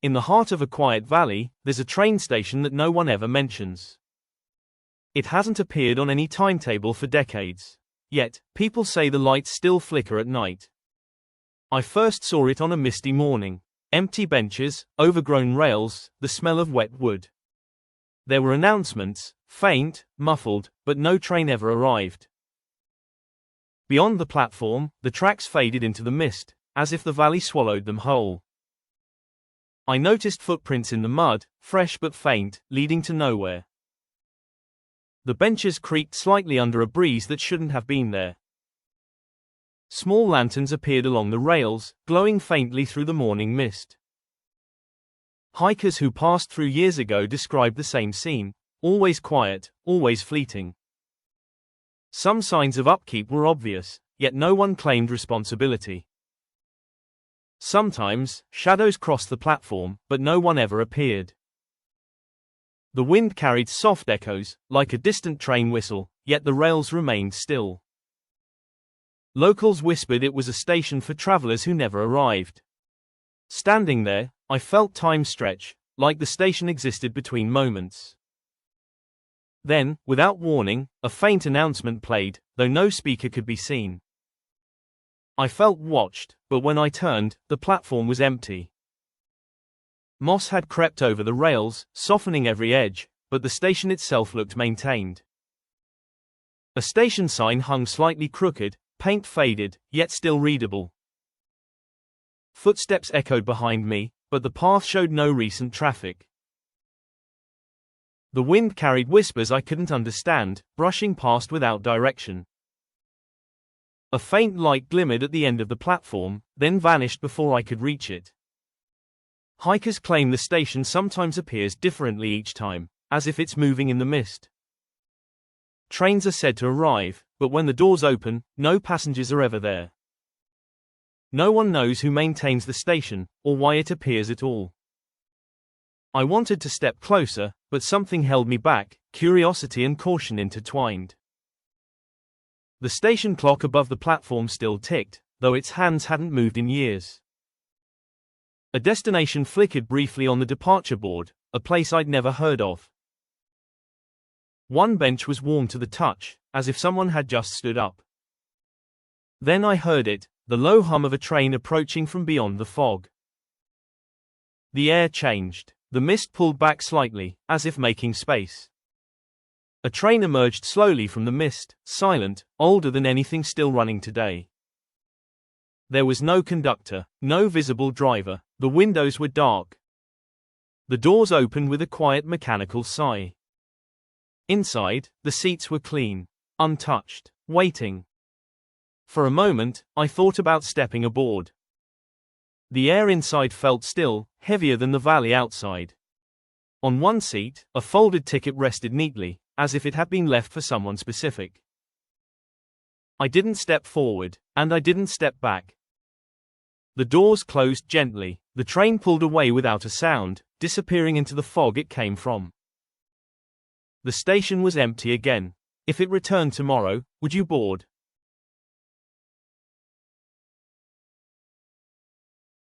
In the heart of a quiet valley, there's a train station that no one ever mentions. It hasn't appeared on any timetable for decades. Yet, people say the lights still flicker at night. I first saw it on a misty morning. Empty benches, overgrown rails, the smell of wet wood. There were announcements, faint, muffled, but no train ever arrived. Beyond the platform, the tracks faded into the mist, as if the valley swallowed them whole. I noticed footprints in the mud, fresh but faint, leading to nowhere. The benches creaked slightly under a breeze that shouldn't have been there. Small lanterns appeared along the rails, glowing faintly through the morning mist. Hikers who passed through years ago described the same scene, always quiet, always fleeting. Some signs of upkeep were obvious, yet no one claimed responsibility. Sometimes, shadows crossed the platform, but no one ever appeared. The wind carried soft echoes, like a distant train whistle, yet the rails remained still. Locals whispered it was a station for travelers who never arrived. Standing there, I felt time stretch, like the station existed between moments. Then, without warning, a faint announcement played, though no speaker could be seen. I felt watched, but when I turned, the platform was empty. Moss had crept over the rails, softening every edge, but the station itself looked maintained. A station sign hung slightly crooked, paint faded, yet still readable. Footsteps echoed behind me, but the path showed no recent traffic. The wind carried whispers I couldn't understand, brushing past without direction. A faint light glimmered at the end of the platform, then vanished before I could reach it. Hikers claim the station sometimes appears differently each time, as if it's moving in the mist. Trains are said to arrive, but when the doors open, no passengers are ever there. No one knows who maintains the station, or why it appears at all. I wanted to step closer, but something held me back, curiosity and caution intertwined. The station clock above the platform still ticked, though its hands hadn't moved in years. A destination flickered briefly on the departure board, a place I'd never heard of. One bench was warm to the touch, as if someone had just stood up. Then I heard it, the low hum of a train approaching from beyond the fog. The air changed. The mist pulled back slightly, as if making space. A train emerged slowly from the mist, silent, older than anything still running today. There was no conductor, no visible driver, the windows were dark. The doors opened with a quiet mechanical sigh. Inside, the seats were clean, untouched, waiting. For a moment, I thought about stepping aboard. The air inside felt still, heavier than the valley outside. On one seat, a folded ticket rested neatly, as if it had been left for someone specific. I didn't step forward, and I didn't step back. The doors closed gently, the train pulled away without a sound, disappearing into the fog it came from. The station was empty again. If it returned tomorrow, would you board?